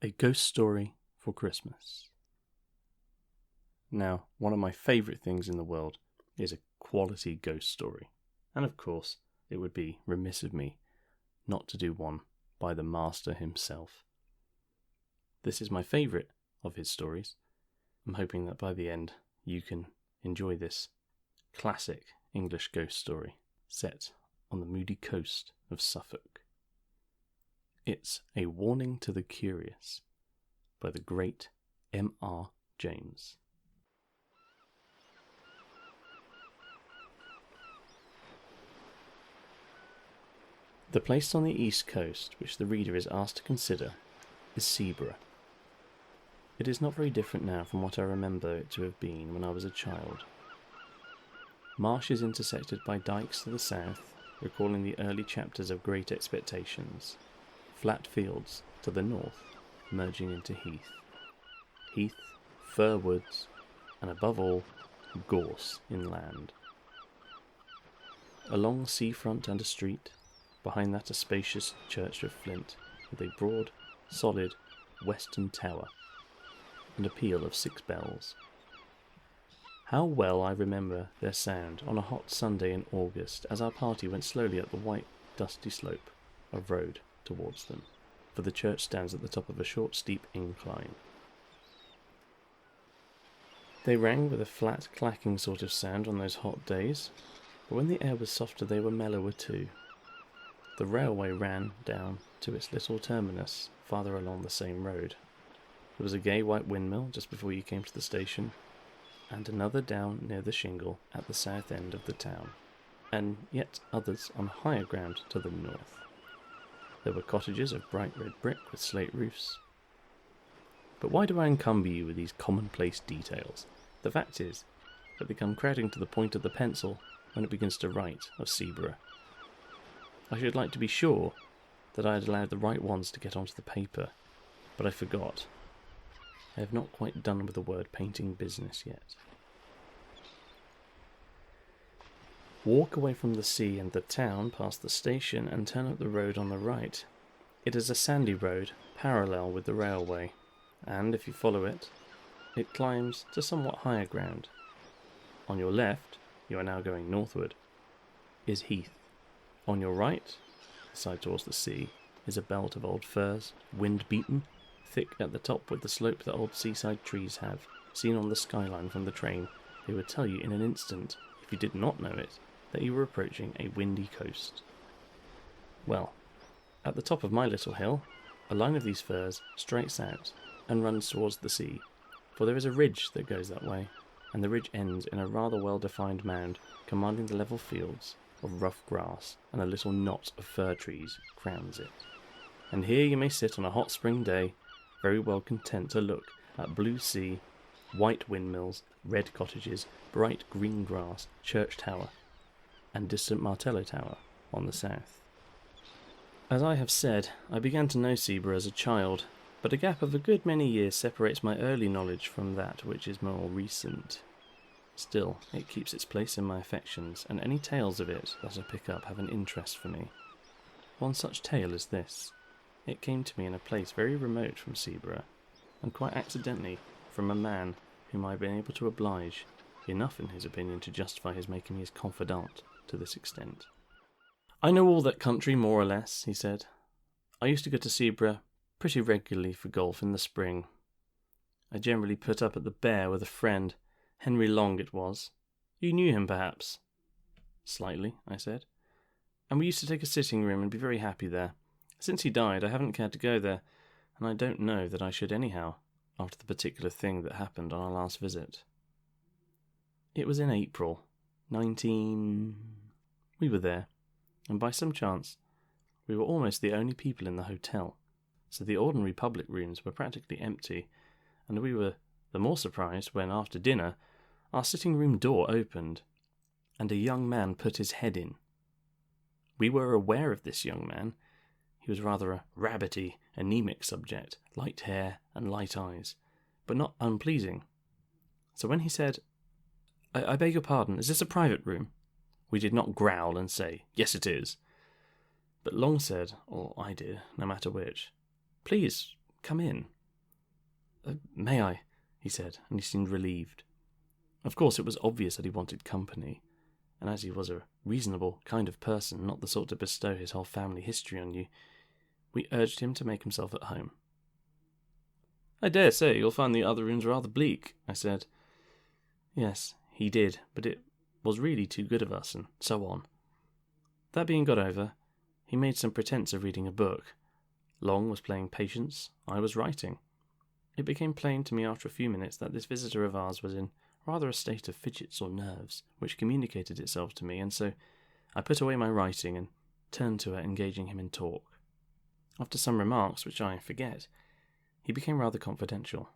A ghost story for Christmas. Now, one of my favourite things in the world is a quality ghost story. And of course, it would be remiss of me not to do one by the master himself. This is my favourite of his stories. I'm hoping that by the end you can enjoy this classic English ghost story set on the moody coast of Suffolk. It's A Warning to the Curious by the great M.R. James. The place on the east coast which the reader is asked to consider is Seaburgh. It is not very different now from what I remember it to have been when I was a child. Marsh is intersected by dykes to the south, recalling the early chapters of Great Expectations. Flat fields to the north, merging into heath. Heath, fir woods, and above all, gorse inland. A long seafront and a street, behind that a spacious church of flint, with a broad, solid, western tower, and a peal of 6 bells. How well I remember their sound on a hot Sunday in August as our party went slowly up the white, dusty slope of road towards them, for the church stands at the top of a short, steep incline. They rang with a flat, clacking sort of sound on those hot days, but when the air was softer they were mellower too. The railway ran down to its little terminus farther along the same road. There was a gay white windmill just before you came to the station, and another down near the shingle at the south end of the town, and yet others on higher ground to the north. There were cottages of bright red brick with slate roofs. But why do I encumber you with these commonplace details? The fact is that they come crowding to the point of the pencil when it begins to write of Seaburgh. I should like to be sure that I had allowed the right ones to get onto the paper, but I forgot. I have not quite done with the word painting business yet. Walk away from the sea and the town past the station and turn up the road on the right. It is a sandy road, parallel with the railway, and if you follow it, it climbs to somewhat higher ground. On your left, you are now going northward, is heath. On your right, the side towards the sea, is a belt of old firs, wind-beaten, thick at the top with the slope that old seaside trees have. Seen on the skyline from the train, they would tell you in an instant, if you did not know it, that you were approaching a windy coast. Well, at the top of my little hill, a line of these firs strikes out and runs towards the sea, for there is a ridge that goes that way, and the ridge ends in a rather well-defined mound commanding the level fields of rough grass, and a little knot of fir trees crowns it. And here you may sit on a hot spring day, very well content to look at blue sea, white windmills, red cottages, bright green grass, church tower, and distant Martello Tower on the south. As I have said, I began to know Seaburgh as a child, but a gap of a good many years separates my early knowledge from that which is more recent. Still, it keeps its place in my affections, and any tales of it that I pick up have an interest for me. One such tale is this. It came to me in a place very remote from Seaburgh, and quite accidentally from a man whom I have been able to oblige, enough in his opinion to justify his making me his confidant to this extent. "I know all that country more or less," he said. "I used to go to Seaburgh pretty regularly for golf in the spring. I generally put up at the Bear with a friend, Henry Long it was. You knew him, perhaps?" "Slightly," I said. "And we used to take a sitting room and be very happy there. Since he died, I haven't cared to go there, and I don't know that I should anyhow, after the particular thing that happened on our last visit." It was in April, 19... We were there, and by some chance, we were almost the only people in the hotel, so the ordinary public rooms were practically empty, and we were the more surprised when, after dinner, our sitting room door opened, and a young man put his head in. We were aware of this young man. He was rather a rabbity, anemic subject, light hair and light eyes, but not unpleasing. So when he said, I beg your pardon, is this a private room?" we did not growl and say, "Yes, it is." But Long said, or I did, no matter which, "Please, come in. May I?" he said, and he seemed relieved. Of course, it was obvious that he wanted company, and as he was a reasonable kind of person, not the sort to bestow his whole family history on you, we urged him to make himself at home. "I dare say you'll find the other rooms rather bleak," I said. Yes, he did, but it was really too good of us, and so on. That being got over, he made some pretence of reading a book. Long was playing Patience, I was writing. It became plain to me after a few minutes that this visitor of ours was in rather a state of fidgets or nerves, which communicated itself to me, and so I put away my writing and turned to her, engaging him in talk. After some remarks, which I forget, he became rather confidential.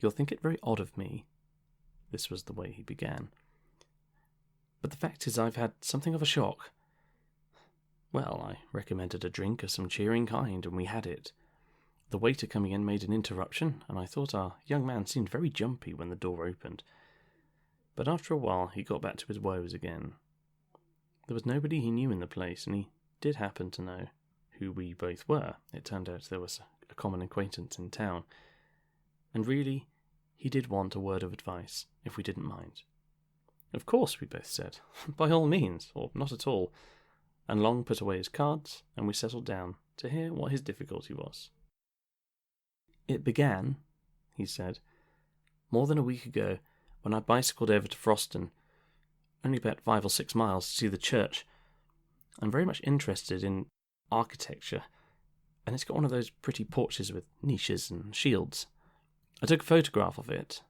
"You'll think it very odd of me," this was the way he began, "but the fact is I've had something of a shock." Well, I recommended a drink of some cheering kind, and we had it. The waiter coming in made an interruption, and I thought our young man seemed very jumpy when the door opened. But after a while he got back to his woes again. There was nobody he knew in the place, and he did happen to know who we both were. It turned out there was a common acquaintance in town, and really he did want a word of advice, if we didn't mind. "Of course," we both said. "By all means, or not at all." And Long put away his cards, and we settled down to hear what his difficulty was. "It began," he said, "more than a week ago, when I bicycled over to Froston, only about 5 or 6 miles, to see the church. I'm very much interested in architecture, and it's got one of those pretty porches with niches and shields. I took a photograph of it,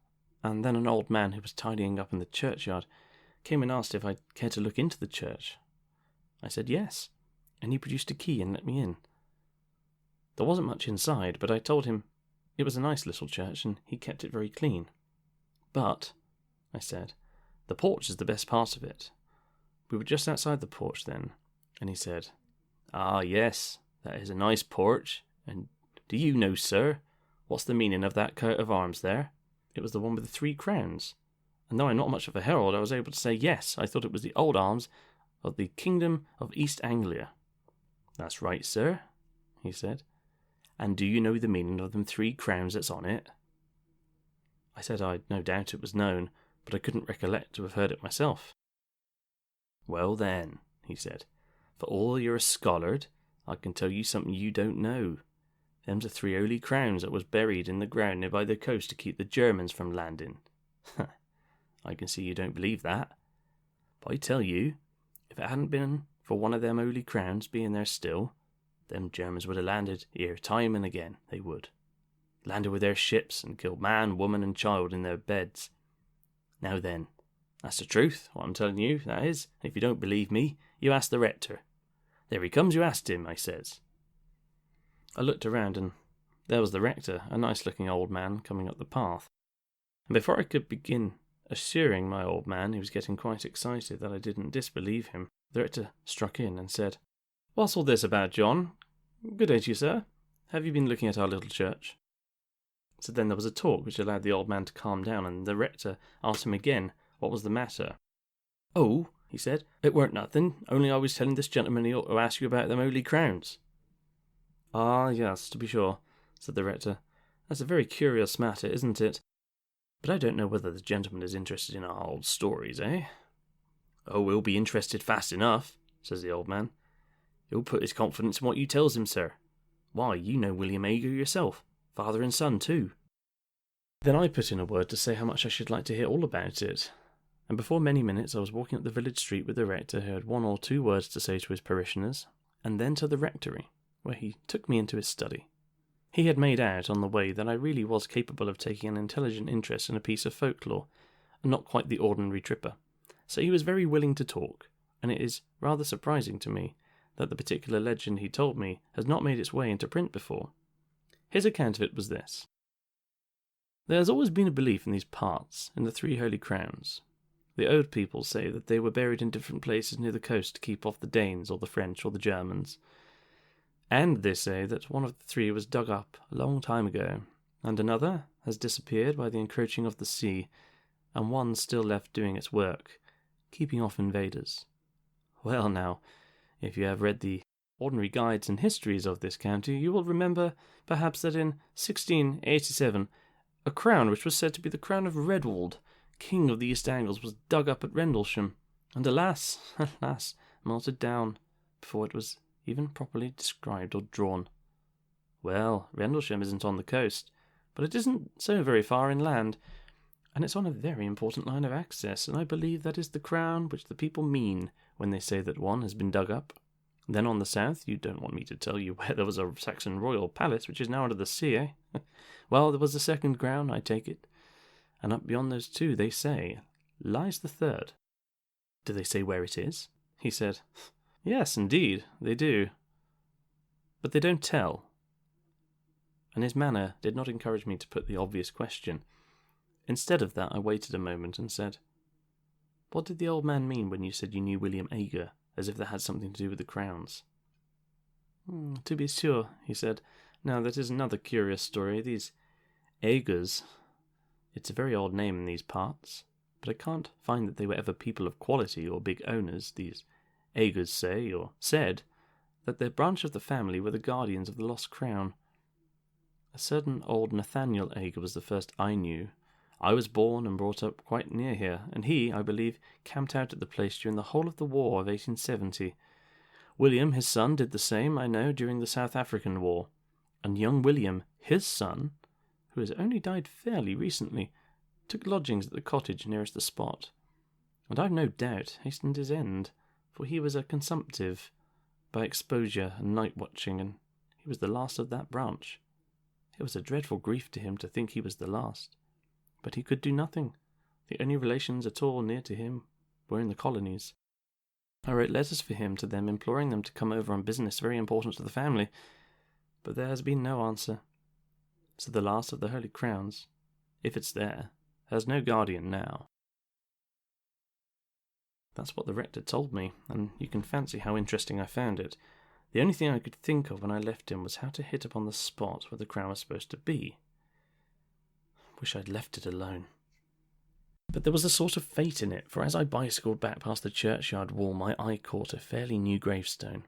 and then an old man who was tidying up in the churchyard came and asked if I'd care to look into the church. I said yes, and he produced a key and let me in. There wasn't much inside, but I told him it was a nice little church, and he kept it very clean. But, I said, the porch is the best part of it. We were just outside the porch then, and he said, 'Ah, yes, that is a nice porch, and do you know, sir, what's the meaning of that coat of arms there?' It was the one with the 3 crowns, and though I'm not much of a herald, I was able to say yes, I thought it was the old arms of the Kingdom of East Anglia. 'That's right, sir,' he said. 'And do you know the meaning of them 3 crowns that's on it?' I said I'd no doubt it was known, but I couldn't recollect to have heard it myself. 'Well then,' he said, 'for all you're a scholard, I can tell you something you don't know. Them's the 3 holy crowns that was buried in the ground near by the coast to keep the Germans from landing.' I can see you don't believe that. But I tell you, if it hadn't been for one of them holy crowns being there still, them Germans would have landed here time and again, they would. Landed with their ships and killed man, woman and child in their beds. Now then, that's the truth, what I'm telling you, that is. If you don't believe me, you ask the rector. There he comes, you asked him, I says." I looked around, and there was the rector, a nice-looking old man, coming up the path. And before I could begin assuring my old man, who was getting quite excited, that I didn't disbelieve him, the rector struck in and said, "What's all this about, John? Good day to you, sir. Have you been looking at our little church?" So then there was a talk which allowed the old man to calm down, and the rector asked him again what was the matter. "Oh," he said, "it weren't nothing, only I was telling this gentleman he ought to ask you about them holy crowns." "Ah, yes, to be sure," said the rector. "That's a very curious matter, isn't it? But I don't know whether the gentleman is interested in our old stories, eh?" "Oh, he'll be interested fast enough," says the old man. "He'll put his confidence in what you tells him, sir. Why, you know William Ager yourself, father and son too." Then I put in a word to say how much I should like to hear all about it, and before many minutes I was walking up the village street with the rector, who had 1 or 2 words to say to his parishioners, and then to the rectory, where he took me into his study. He had made out on the way that I really was capable of taking an intelligent interest in a piece of folklore, and not quite the ordinary tripper, so he was very willing to talk, and it is rather surprising to me that the particular legend he told me has not made its way into print before. His account of it was this. There has always been a belief in these parts in the 3 holy crowns. The old people say that they were buried in different places near the coast to keep off the Danes or the French or the Germans. And they say that one of the 3 was dug up a long time ago, and another has disappeared by the encroaching of the sea, and one still left doing its work, keeping off invaders. Well now, if you have read the ordinary guides and histories of this county, you will remember perhaps that in 1687 a crown which was said to be the crown of Redwald, King of the East Angles, was dug up at Rendlesham, and alas, melted down before it was even properly described or drawn. Well, Rendlesham isn't on the coast, but it isn't so very far inland, and it's on a very important line of access, and I believe that is the crown which the people mean when they say that one has been dug up. Then on the south, you don't want me to tell you where there was a Saxon royal palace, which is now under the sea, eh? Well, there was a second crown, I take it, and up beyond those two, they say, lies the third. Do they say where it is? He said. Yes, indeed, they do. But they don't tell. And his manner did not encourage me to put the obvious question. Instead of that, I waited a moment and said, What did the old man mean when you said you knew William Ager, as if that had something to do with the crowns? To be sure, he said. Now, that is another curious story. These Agers, it's a very odd name in these parts, but I can't find that they were ever people of quality or big owners. These Agers say, or said, that their branch of the family were the guardians of the lost crown. A certain old Nathaniel Ager was the first I knew. I was born and brought up quite near here, and he, I believe, camped out at the place during the whole of the war of 1870. William, his son, did the same, I know, during the South African War, and young William, his son, who has only died fairly recently, took lodgings at the cottage nearest the spot, and I've no doubt hastened his end, for he was a consumptive by exposure and night-watching, and he was the last of that branch. It was a dreadful grief to him to think he was the last. But he could do nothing. The only relations at all near to him were in the colonies. I wrote letters for him to them, imploring them to come over on business very important to the family, but there has been no answer. So the last of the Holy Crowns, if it's there, has no guardian now. That's what the rector told me, and you can fancy how interesting I found it. The only thing I could think of when I left him was how to hit upon the spot where the crown was supposed to be. Wish I'd left it alone. But there was a sort of fate in it, for as I bicycled back past the churchyard wall, my eye caught a fairly new gravestone,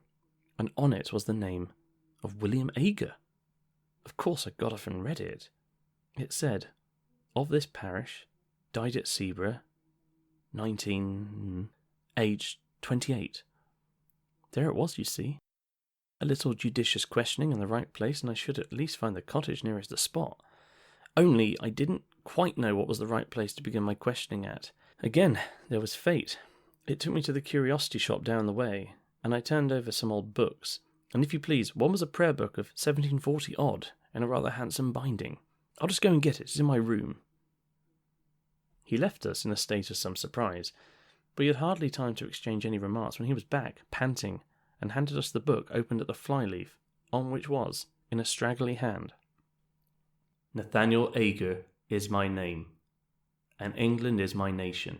and on it was the name of William Ager. Of course I got off and read it. It said, of this parish, died at Seaborough, aged 28. There it was, you see. A little judicious questioning in the right place, and I should at least find the cottage nearest the spot. Only I didn't quite know what was the right place to begin my questioning at. Again, there was fate. It took me to the curiosity shop down the way, and I turned over some old books. And if you please, one was a prayer book of 1740 odd, in a rather handsome binding. I'll just go and get it. It's in my room. He left us in a state of some surprise, but we had hardly time to exchange any remarks when he was back, panting, and handed us the book opened at the flyleaf, on which was, in a straggly hand, Nathaniel Ager is my name, and England is my nation.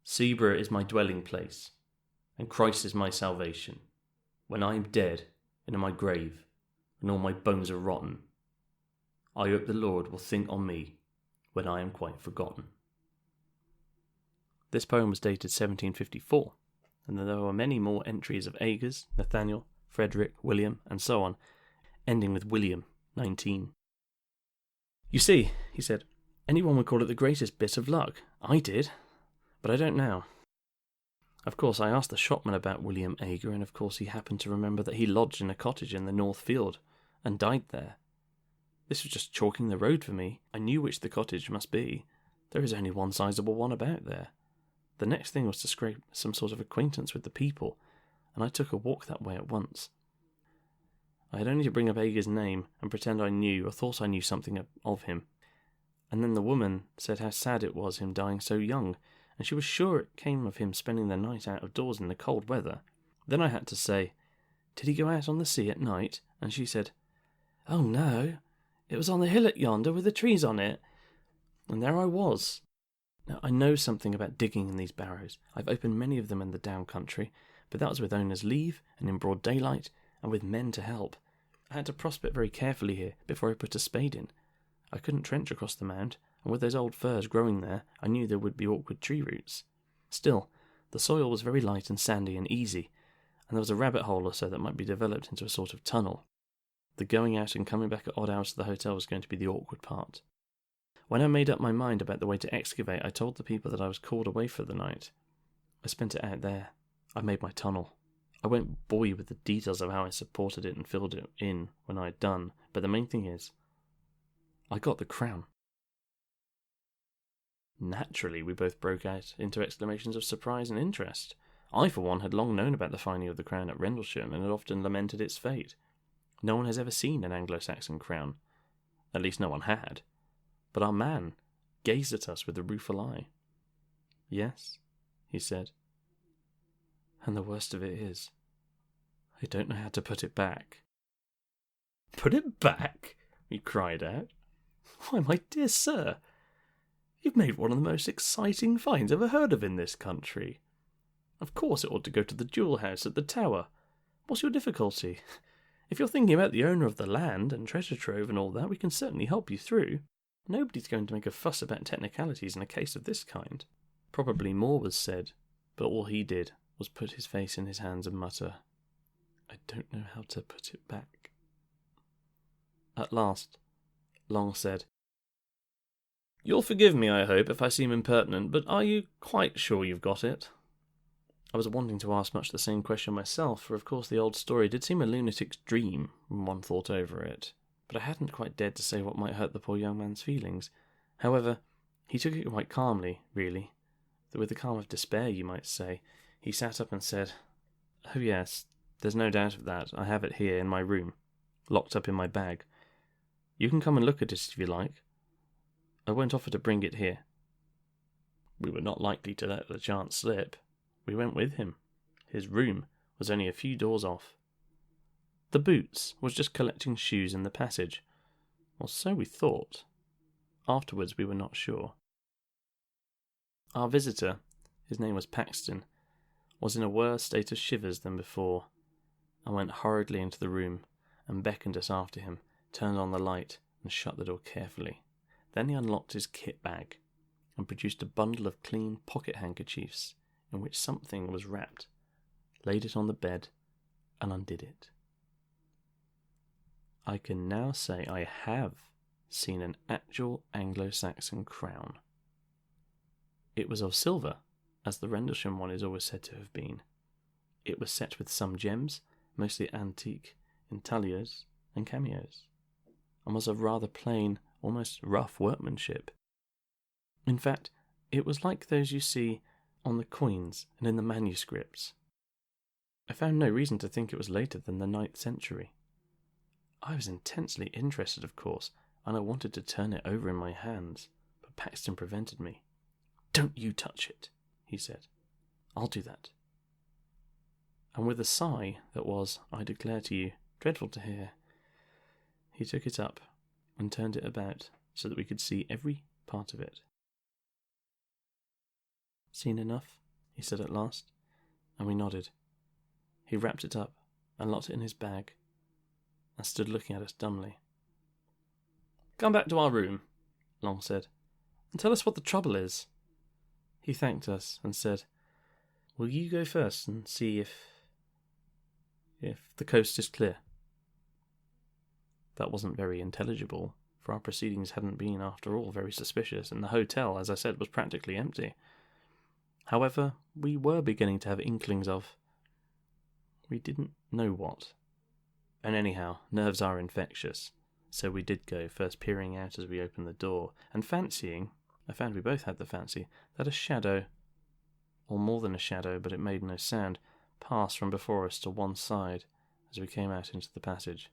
Seaborough is my dwelling place, and Christ is my salvation. When I am dead and in my grave, and all my bones are rotten, I hope the Lord will think on me when I am quite forgotten. This poem was dated 1754, and there were many more entries of Agers, Nathaniel, Frederick, William, and so on, ending with William, 19. You see, he said, anyone would call it the greatest bit of luck. I did, but I don't now. Of course, I asked the shopman about William Ager, and of course he happened to remember that he lodged in a cottage in the North Field, and died there. This was just chalking the road for me. I knew which the cottage must be. There is only one sizable one about there. The next thing was to scrape some sort of acquaintance with the people, and I took a walk that way at once. I had only to bring up Ager's name and pretend I knew or thought I knew something of him. And then the woman said how sad it was him dying so young, and she was sure it came of him spending the night out of doors in the cold weather. Then I had to say, did he go out on the sea at night? And she said, oh no, it was on the hillock yonder with the trees on it. And there I was. Now, I know something about digging in these barrows. I've opened many of them in the down country, but that was with owner's leave and in broad daylight, and with men to help. I had to prospect very carefully here before I put a spade in. I couldn't trench across the mound, and with those old firs growing there, I knew there would be awkward tree roots. Still, the soil was very light and sandy and easy, and there was a rabbit hole or so that might be developed into a sort of tunnel. The going out and coming back at odd hours to the hotel was going to be the awkward part. When I made up my mind about the way to excavate, I told the people that I was called away for the night. I spent it out there. I made my tunnel. I won't bore you with the details of how I supported it and filled it in when I had done, but the main thing is, I got the crown. Naturally, we both broke out into exclamations of surprise and interest. I, for one, had long known about the finding of the crown at Rendlesham and had often lamented its fate. No one has ever seen an Anglo-Saxon crown. At least no one had. But our man gazed at us with a rueful eye. "Yes," he said. "And the worst of it is, I don't know how to put it back." "Put it back?" we cried out. "Why, my dear sir, you've made one of the most exciting finds ever heard of in this country. Of course it ought to go to the jewel house at the Tower. What's your difficulty? If you're thinking about the owner of the land and treasure trove and all that, we can certainly help you through. Nobody's going to make a fuss about technicalities in a case of this kind." Probably more was said, but all he did was put his face in his hands and mutter, "I don't know how to put it back." At last, Long said, "You'll forgive me, I hope, if I seem impertinent, but are you quite sure you've got it?" I was wanting to ask much the same question myself, for of course the old story did seem a lunatic's dream when one thought over it, but I hadn't quite dared to say what might hurt the poor young man's feelings. However, he took it quite calmly, really, with the calm of despair, you might say. He sat up and said, "Oh yes, there's no doubt of that. I have it here in my room, locked up in my bag. You can come and look at it if you like. I won't offer to bring it here." We were not likely to let the chance slip. We went with him. His room was only a few doors off. The Boots was just collecting shoes in the passage, or so we thought. Afterwards we were not sure. Our visitor, his name was Paxton, was in a worse state of shivers than before, and went hurriedly into the room and beckoned us after him, turned on the light and shut the door carefully. Then he unlocked his kit bag and produced a bundle of clean pocket handkerchiefs in which something was wrapped, laid it on the bed and undid it. I can now say I have seen an actual Anglo-Saxon crown. It was of silver, as the Rendlesham one is always said to have been. It was set with some gems, mostly antique, intaglios and cameos, and was of rather plain, almost rough workmanship. In fact, it was like those you see on the coins and in the manuscripts. I found no reason to think it was later than the 9th century. I was intensely interested, of course, and I wanted to turn it over in my hands, but Paxton prevented me. "Don't you touch it," he said. "I'll do that." And with a sigh that was, I declare to you, dreadful to hear, he took it up and turned it about so that we could see every part of it. "Seen enough?" he said at last, and we nodded. He wrapped it up and locked it in his bag and stood looking at us dumbly. "Come back to our room," Long said, "and tell us what the trouble is." He thanked us and said, "Will you go first and see if the coast is clear?" That wasn't very intelligible, for our proceedings hadn't been, after all, very suspicious, and the hotel, as I said, was practically empty. However, we were beginning to have inklings of... we didn't know what. And anyhow, nerves are infectious, so we did go, first peering out as we opened the door, and fancying, I found we both had the fancy, that a shadow, or more than a shadow, but it made no sound, passed from before us to one side as we came out into the passage.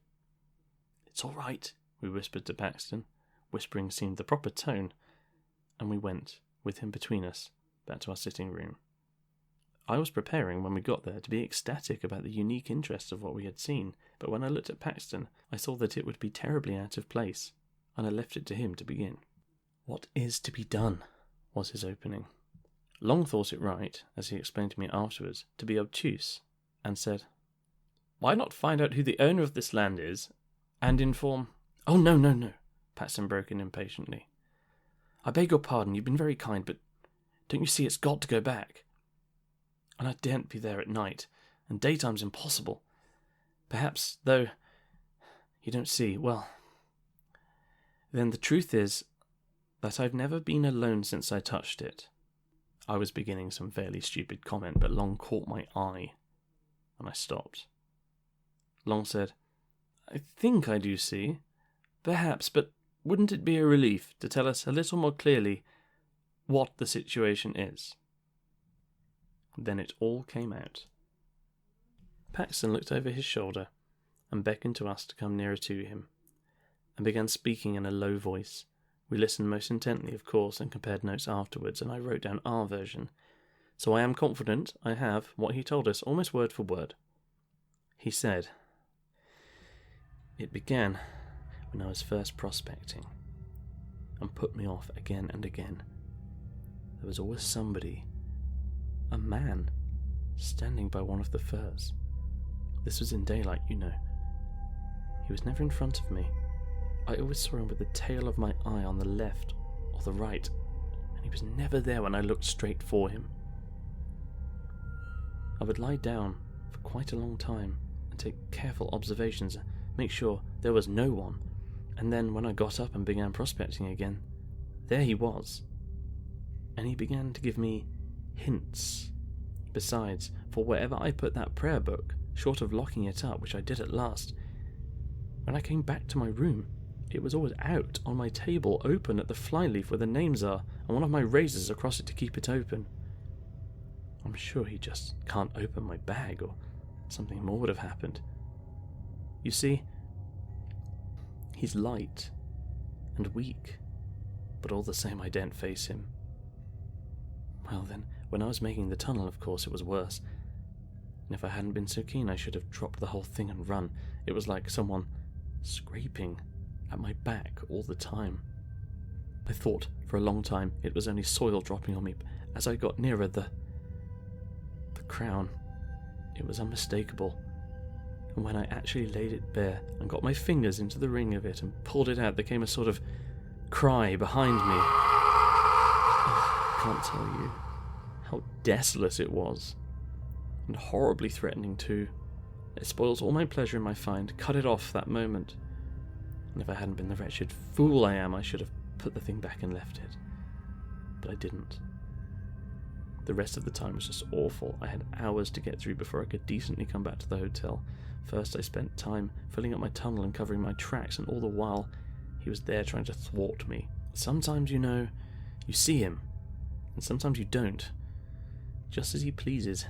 "It's all right," we whispered to Paxton. Whispering seemed the proper tone, and we went, with him between us, back to our sitting room. I was preparing, when we got there, to be ecstatic about the unique interest of what we had seen, but when I looked at Paxton, I saw that it would be terribly out of place, and I left it to him to begin. "What is to be done?" was his opening. Long thought it right, as he explained to me afterwards, to be obtuse, and said, "Why not find out who the owner of this land is, and inform—" "Oh, no, Paxton broke in impatiently. "I beg your pardon, you've been very kind, but don't you see it's got to go back? And I daren't be there at night. and daytime's impossible. Perhaps, though, you don't see, well, then the truth is that I've never been alone since I touched it. I was beginning some fairly stupid comment, but Long caught my eye, and I stopped. Long said, I think I do see. Perhaps, but wouldn't it be a relief to tell us a little more clearly what the situation is? Then it all came out. Paxton looked over his shoulder and beckoned to us to come nearer to him, and began speaking in a low voice. We listened most intently, of course, and compared notes afterwards, and I wrote down our version. So I am confident I have what he told us, almost word for word. He said, it began when I was first prospecting, and put me off again and again. There was always somebody, a man, standing by one of the firs. This was in daylight, you know. He was never in front of me. I always saw him with the tail of my eye on the left or the right, and he was never there when I looked straight for him. I would lie down for quite a long time and take careful observations, make sure there was no one, and then when I got up and began prospecting again, there he was. And he began to give me hints. Besides, for wherever I put that prayer book, short of locking it up, which I did at last, when I came back to my room, it was always out on my table, open at the flyleaf where the names are, and one of my razors across it to keep it open. I'm sure he just can't open my bag, or something more would have happened. You see, he's light and weak, but all the same I daren't face him. Well then, when I was making the tunnel, of course, it was worse. And if I hadn't been so keen, I should have dropped the whole thing and run. It was like someone scraping at my back all the time. I thought for a long time it was only soil dropping on me. As I got nearer the crown, it was unmistakable. And when I actually laid it bare and got my fingers into the ring of it and pulled it out, there came a sort of cry behind me. I can't tell you how desolate it was, and horribly threatening too. It spoils all my pleasure in my find. Cut it off that moment. And if I hadn't been the wretched fool I am, I should have put the thing back and left it. But I didn't. The rest of the time was just awful. I had hours to get through before I could decently come back to the hotel. First I spent time filling up my tunnel and covering my tracks, and all the while he was there trying to thwart me. Sometimes, you know, you see him, and sometimes you don't. Just as he pleases.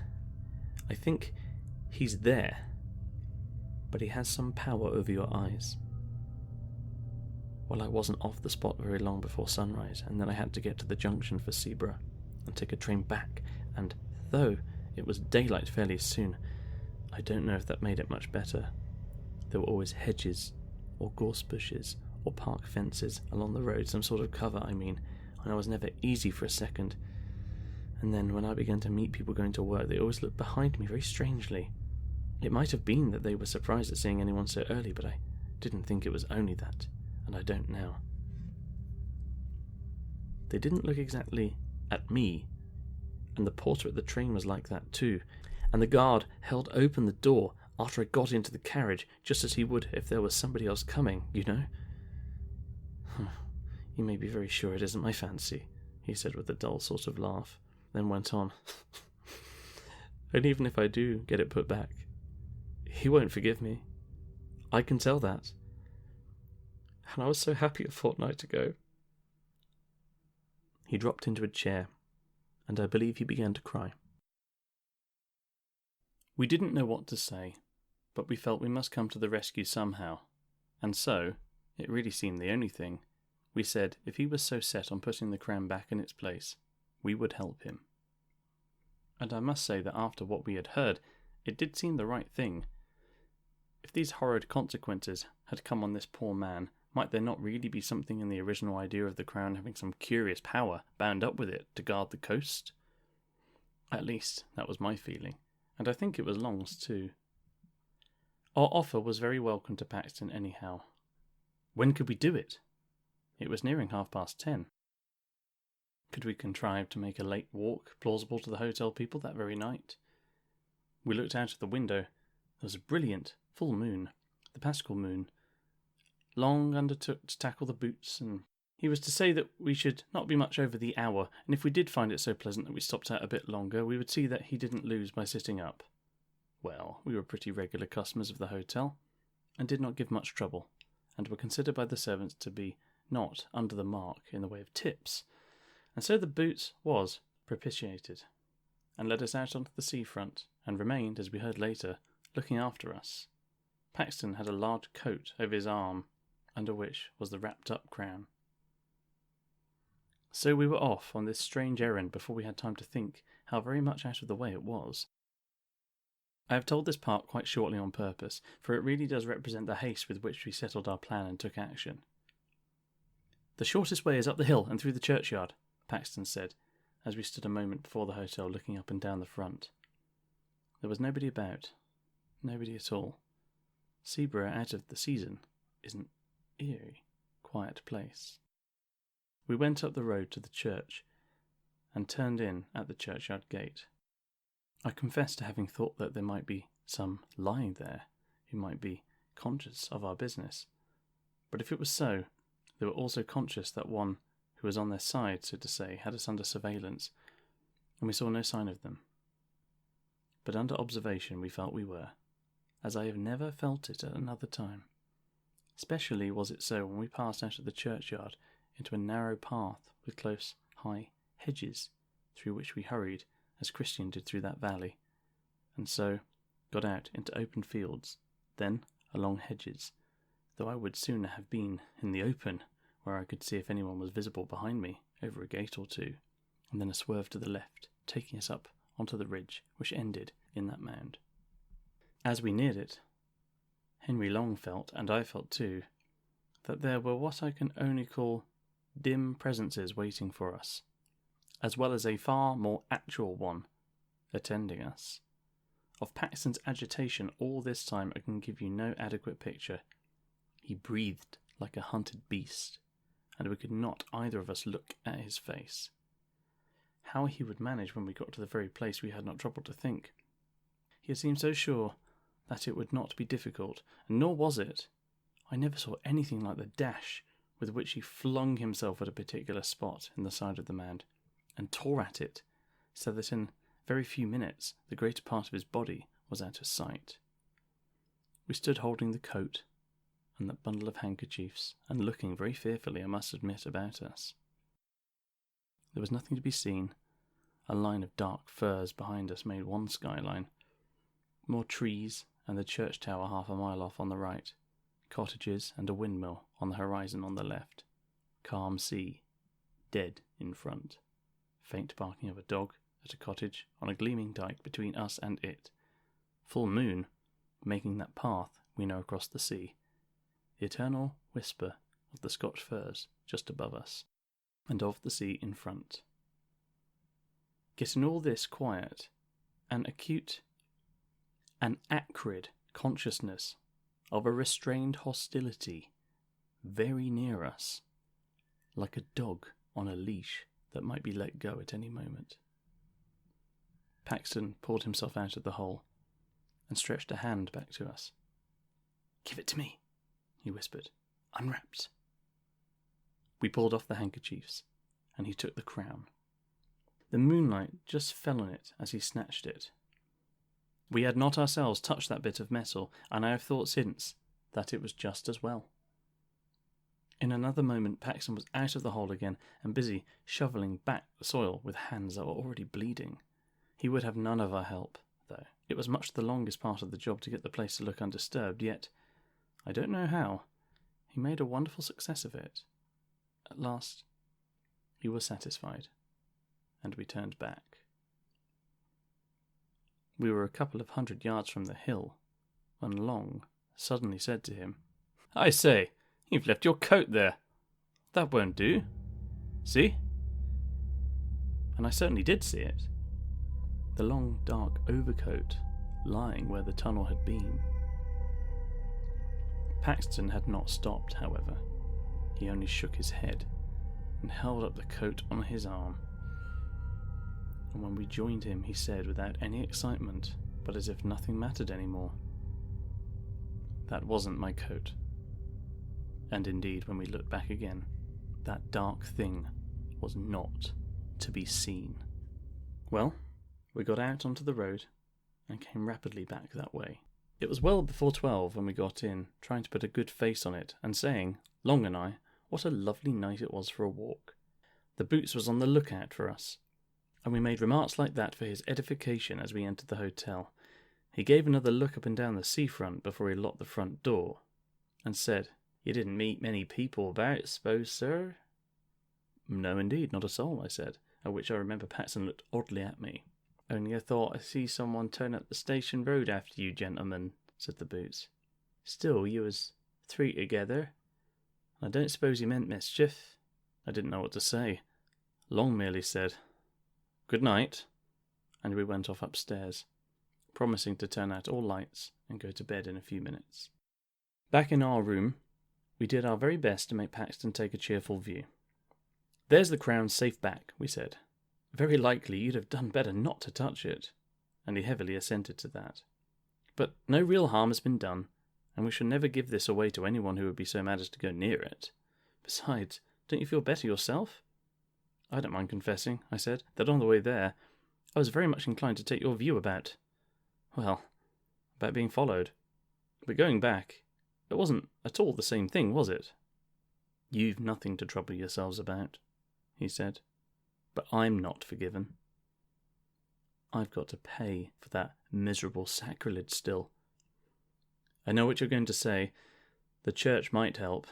I think he's there, but he has some power over your eyes. Well, I wasn't off the spot very long before sunrise, and then I had to get to the junction for Sebra and take a train back, and though it was daylight fairly soon, I don't know if that made it much better. There were always hedges, or gorse bushes, or park fences along the road, some sort of cover, I mean, and I was never easy for a second. And then when I began to meet people going to work, they always looked behind me very strangely. It might have been that they were surprised at seeing anyone so early, but I didn't think it was only that, and I don't now. They didn't look exactly at me, and the porter at the train was like that too, and the guard held open the door after I got into the carriage, just as he would if there was somebody else coming, you know. You may be very sure it isn't my fancy, he said with a dull sort of laugh, then went on. And even if I do get it put back, he won't forgive me. I can tell that. And I was so happy a fortnight ago. He dropped into a chair, and I believe he began to cry. We didn't know what to say, but we felt we must come to the rescue somehow, and so, it really seemed the only thing, we said if he was so set on putting the crown back in its place, we would help him. And I must say that after what we had heard, it did seem the right thing. If these horrid consequences had come on this poor man, might there not really be something in the original idea of the crown having some curious power bound up with it to guard the coast? At least, that was my feeling, and I think it was Long's too. Our offer was very welcome to Paxton anyhow. When could we do it? It was nearing 10:30. Could we contrive to make a late walk plausible to the hotel people that very night? We looked out of the window. There was a brilliant full moon, the Paschal moon. Long undertook to tackle the boots, and he was to say that we should not be much over the hour, and if we did find it so pleasant that we stopped out a bit longer, we would see that he didn't lose by sitting up. Well, we were pretty regular customers of the hotel, and did not give much trouble, and were considered by the servants to be not under the mark in the way of tips, and so the boots was propitiated, and led us out onto the seafront, and remained, as we heard later, looking after us. Paxton had a large coat over his arm, under which was the wrapped-up crown. So we were off on this strange errand before we had time to think how very much out of the way it was. I have told this part quite shortly on purpose, for it really does represent the haste with which we settled our plan and took action. "The shortest way is up the hill and through the churchyard," Paxton said, as we stood a moment before the hotel looking up and down the front. There was nobody about. Nobody at all. Seaborough, out of the season, is an eerie, quiet place. We went up the road to the church, and turned in at the churchyard gate. I confess to having thought that there might be some lying there who might be conscious of our business, but if it was so, they were also conscious that one who was on their side, so to say, had us under surveillance, and we saw no sign of them. But under observation we felt we were, as I have never felt it at another time. Especially was it so when we passed out of the churchyard into a narrow path with close, high hedges, through which we hurried, as Christian did through that valley, and so got out into open fields, then along hedges, though I would sooner have been in the open, where I could see if anyone was visible behind me, over a gate or two, and then a swerve to the left, taking us up onto the ridge which ended in that mound. As we neared it, Henry Long felt, and I felt too, that there were what I can only call dim presences waiting for us, as well as a far more actual one attending us. Of Paxton's agitation all this time I can give you no adequate picture. He breathed like a hunted beast, and we could not either of us look at his face. How he would manage when we got to the very place we had not troubled to think. He had seemed so sure that it would not be difficult, and nor was it. I never saw anything like the dash with which he flung himself at a particular spot in the side of the mound, and tore at it, so that in very few minutes the greater part of his body was out of sight. We stood holding the coat and that bundle of handkerchiefs, and looking very fearfully, I must admit, about us. There was nothing to be seen. A line of dark firs behind us made one skyline. More trees, and the church tower half a mile off on the right. Cottages and a windmill on the horizon on the left. Calm sea, dead in front. Faint barking of a dog at a cottage on a gleaming dyke between us and it. Full moon, making that path we know across the sea. The eternal whisper of the Scotch firs just above us, and of the sea in front. Yet in all this quiet, an acrid consciousness of a restrained hostility very near us, like a dog on a leash that might be let go at any moment. Paxton pulled himself out of the hole and stretched a hand back to us. "Give it to me," he whispered. "Unwrapped." We pulled off the handkerchiefs, and he took the crown. The moonlight just fell on it as he snatched it. We had not ourselves touched that bit of metal, and I have thought since that it was just as well. In another moment Paxton was out of the hole again, and busy shovelling back the soil with hands that were already bleeding. He would have none of our help, though. It was much the longest part of the job to get the place to look undisturbed, yet, I don't know how, he made a wonderful success of it. At last, he was satisfied, and we turned back. We were a couple of 100 yards from the hill, when Long suddenly said to him, "I say, you've left your coat there. That won't do. See?" And I certainly did see it. The long dark overcoat lying where the tunnel had been. Paxton had not stopped, however. He only shook his head and held up the coat on his arm. And when we joined him, he said, without any excitement, but as if nothing mattered anymore. That wasn't my coat. And indeed, when we looked back again, that dark thing was not to be seen. Well, we got out onto the road and came rapidly back that way. It was well before 12 when we got in, trying to put a good face on it and saying, Long and I, what a lovely night it was for a walk. The Boots was on the lookout for us, and we made remarks like that for his edification as we entered the hotel. He gave another look up and down the seafront before he locked the front door, and said, You didn't meet many people about, suppose, sir? No, indeed, not a soul, I said, at which I remember Paxton looked oddly at me. Only I thought I see someone turn up the station road after you, gentlemen, said the Boots. Still, you was 3 together. I don't suppose you meant mischief. I didn't know what to say. Long merely said, Good night, and we went off upstairs, promising to turn out all lights and go to bed in a few minutes. Back in our room, we did our very best to make Paxton take a cheerful view. There's the crown safe back, we said. Very likely you'd have done better not to touch it, and he heavily assented to that. But no real harm has been done, and we shall never give this away to anyone who would be so mad as to go near it. Besides, don't you feel better yourself? I don't mind confessing, I said, that on the way there, I was very much inclined to take your view about being followed. But going back, it wasn't at all the same thing, was it? You've nothing to trouble yourselves about, he said. But I'm not forgiven. I've got to pay for that miserable sacrilege still. I know what you're going to say. The church might help.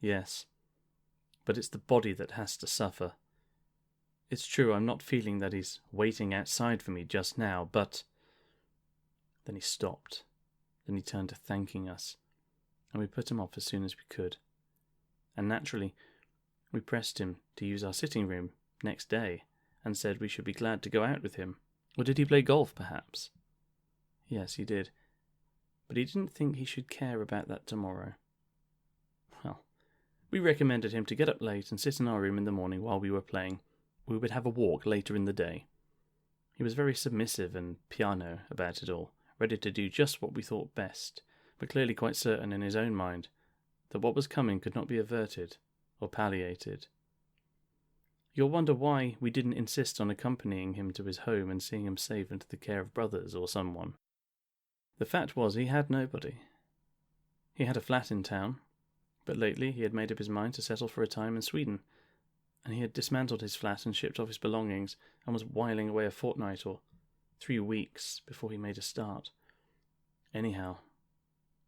Yes. But it's the body that has to suffer. It's true, I'm not feeling that he's waiting outside for me just now, but... Then he stopped. Then he turned to thanking us, and we put him off as soon as we could. And naturally, we pressed him to use our sitting room next day, and said we should be glad to go out with him. Or did he play golf, perhaps? Yes, he did. But he didn't think he should care about that tomorrow. Well, we recommended him to get up late and sit in our room in the morning while we were playing. We would have a walk later in the day. He was very submissive and piano about it all, ready to do just what we thought best, but clearly quite certain in his own mind that what was coming could not be averted or palliated. You'll wonder why we didn't insist on accompanying him to his home and seeing him safe into the care of brothers or someone. The fact was he had nobody. He had a flat in town, but lately he had made up his mind to settle for a time in Sweden, and he had dismantled his flat and shipped off his belongings and was whiling away a fortnight or 3 weeks before he made a start. Anyhow,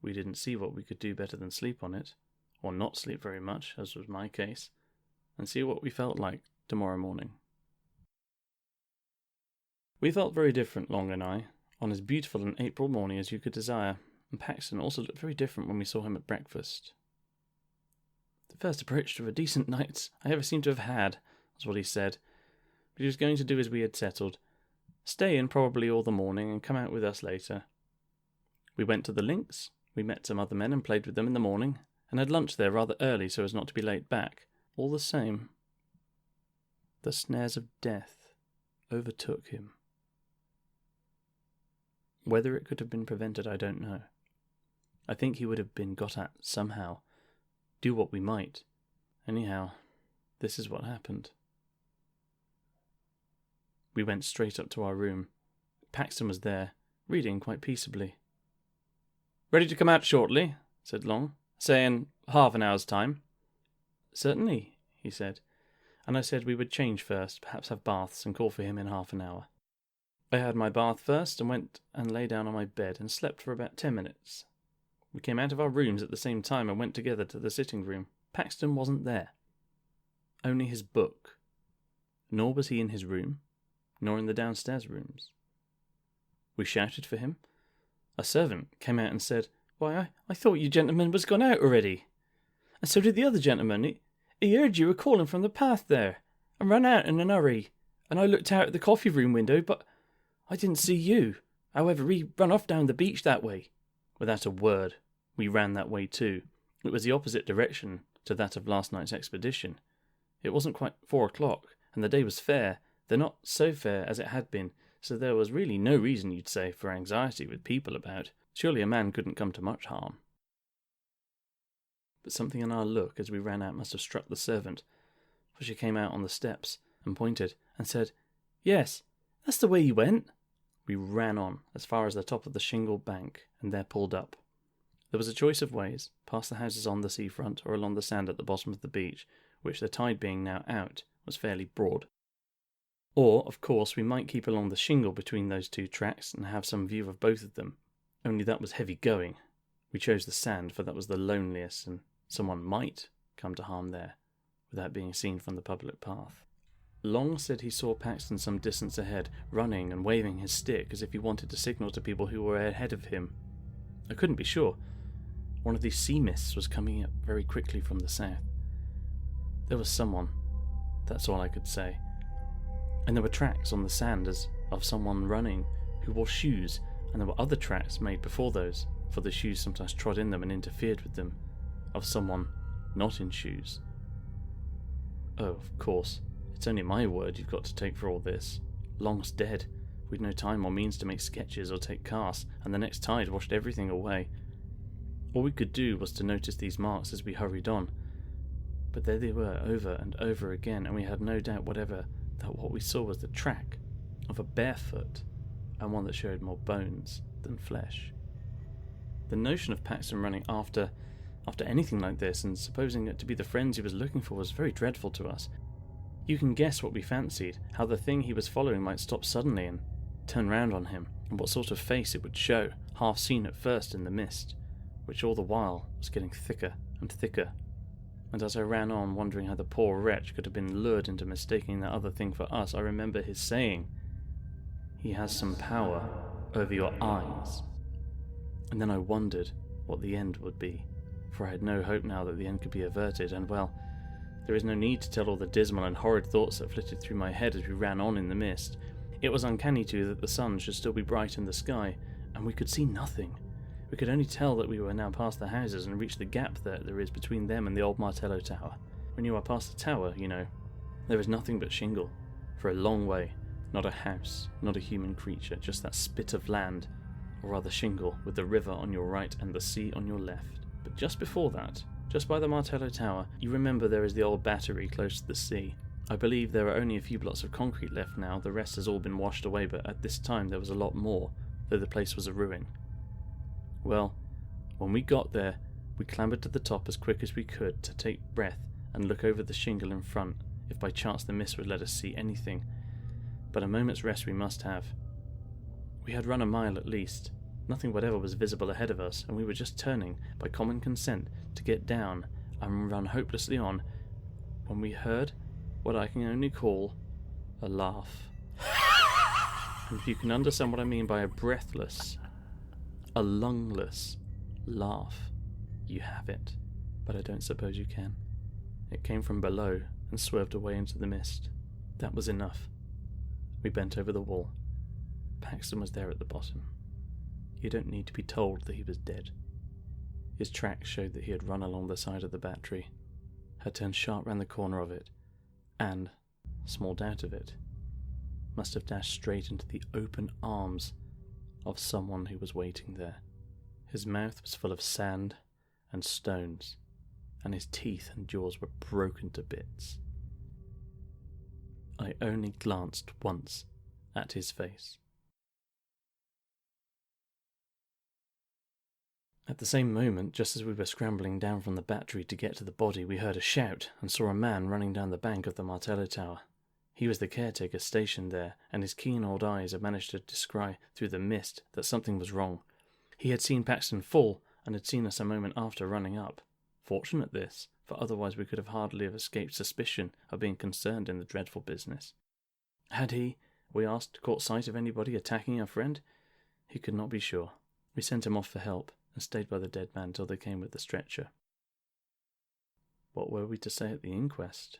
we didn't see what we could do better than sleep on it, or not sleep very much, as was my case, and see what we felt like tomorrow morning. We felt very different, Long and I, on as beautiful an April morning as you could desire, and Paxton also looked very different when we saw him at breakfast. The first approach to a decent night I ever seem to have had, was what he said, but he was going to do as we had settled, stay in probably all the morning and come out with us later. We went to the links, we met some other men and played with them in the morning, and had lunch there rather early so as not to be late back. All the same, the snares of death overtook him. Whether it could have been prevented, I don't know. I think he would have been got at somehow, do what we might. Anyhow, this is what happened. We went straight up to our room. Paxton was there, reading quite peaceably. "Ready to come out shortly?" said Long. "Say in half an hour's time." "Certainly," he said, and I said we would change first, perhaps have baths, and call for him in half an hour. I had my bath first and went and lay down on my bed and slept for about 10 minutes. We came out of our rooms at the same time and went together to the sitting room. Paxton wasn't there. Only his book. Nor was he in his room, nor in the downstairs rooms. We shouted for him. A servant came out and said, "Why, I thought you gentlemen was gone out already. And so did the other gentleman. He heard you were calling from the path there, and ran out in a hurry. And I looked out at the coffee room window, but I didn't see you. However, he run off down the beach that way." Without a word, we ran that way too. It was the opposite direction to that of last night's expedition. It wasn't quite 4 o'clock, and the day was fair, though not so fair as it had been, so there was really no reason, you'd say, for anxiety with people about. Surely a man couldn't come to much harm. But something in our look as we ran out must have struck the servant, for she came out on the steps and pointed and said, "Yes, that's the way he went." We ran on as far as the top of the shingled bank and there pulled up. There was a choice of ways, past the houses on the seafront or along the sand at the bottom of the beach, which, the tide being now out, was fairly broad. Or, of course, we might keep along the shingle between those two tracks and have some view of both of them, only that was heavy going. We chose the sand, for that was the loneliest, and someone might come to harm there, without being seen from the public path. Long said he saw Paxton some distance ahead, running and waving his stick as if he wanted to signal to people who were ahead of him. I couldn't be sure. One of these sea mists was coming up very quickly from the south. There was someone, that's all I could say. And there were tracks on the sand as of someone running who wore shoes, and there were other tracks made before those, for the shoes sometimes trod in them and interfered with them, of someone not in shoes. Oh, of course, it's only my word you've got to take for all this. Long's dead. We'd no time or means to make sketches or take casts, and the next tide washed everything away. All we could do was to notice these marks as we hurried on. But there they were over and over again, and we had no doubt whatever that what we saw was the track of a barefoot, and one that showed more bones than flesh. The notion of Paxton running after anything like this, and supposing it to be the friends he was looking for, was very dreadful to us. You can guess what we fancied, how the thing he was following might stop suddenly and turn round on him, and what sort of face it would show, half seen at first in the mist, which all the while was getting thicker and thicker. And as I ran on, wondering how the poor wretch could have been lured into mistaking that other thing for us, I remember his saying, "He has some power over your eyes." And then I wondered what the end would be, for I had no hope now that the end could be averted, and well, there is no need to tell all the dismal and horrid thoughts that flitted through my head as we ran on in the mist. It was uncanny too that the sun should still be bright in the sky, and we could see nothing. We could only tell that we were now past the houses and reached the gap that there is between them and the old Martello Tower. When you are past the tower, you know, there is nothing but shingle, for a long way, not a house, not a human creature, just that spit of land, or rather shingle, with the river on your right and the sea on your left. But just before that, just by the Martello Tower, you remember there is the old battery close to the sea. I believe there are only a few blocks of concrete left now, the rest has all been washed away, but at this time there was a lot more, though the place was a ruin. Well, when we got there, we clambered to the top as quick as we could to take breath and look over the shingle in front, if by chance the mist would let us see anything. But a moment's rest we must have. We had run a mile at least. Nothing whatever was visible ahead of us, and we were just turning, by common consent, to get down and run hopelessly on, when we heard what I can only call a laugh. And if you can understand what I mean by a breathless, a lungless laugh, you have it, but I don't suppose you can. It came from below and swerved away into the mist. That was enough. We bent over the wall. Paxton was there at the bottom. You don't need to be told that he was dead. His tracks showed that he had run along the side of the battery, had turned sharp round the corner of it, and, small doubt of it, must have dashed straight into the open arms of someone who was waiting there. His mouth was full of sand and stones, and his teeth and jaws were broken to bits. I only glanced once at his face. At the same moment, just as we were scrambling down from the battery to get to the body, we heard a shout and saw a man running down the bank of the Martello Tower. He was the caretaker stationed there, and his keen old eyes had managed to descry through the mist that something was wrong. He had seen Paxton fall, and had seen us a moment after running up. Fortunate this, for otherwise we could have hardly escaped suspicion of being concerned in the dreadful business. Had he, we asked, caught sight of anybody attacking our friend? He could not be sure. We sent him off for help, and stayed by the dead man till they came with the stretcher. What were we to say at the inquest?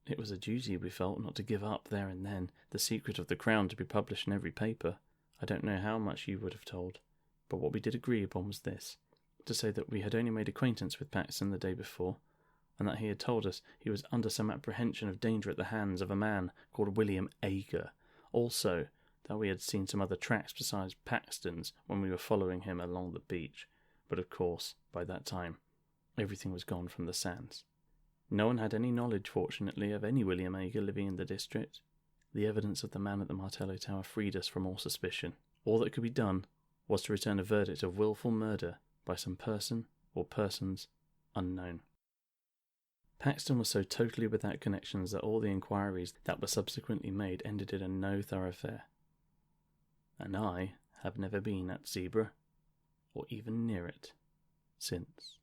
It was a duty, we felt, not to give up there and then the secret of the crown to be published in every paper. I don't know how much you would have told, but what we did agree upon was this, to say that we had only made acquaintance with Paxton the day before, and that he had told us he was under some apprehension of danger at the hands of a man called William Ager. Also, that we had seen some other tracks besides Paxton's when we were following him along the beach, but of course, by that time, everything was gone from the sands. No one had any knowledge, fortunately, of any William Ager living in the district. The evidence of the man at the Martello Tower freed us from all suspicion. All that could be done was to return a verdict of willful murder by some person or persons unknown. Paxton was so totally without connections that all the inquiries that were subsequently made ended in a no thoroughfare. And I have never been at Zebra, or even near it, since.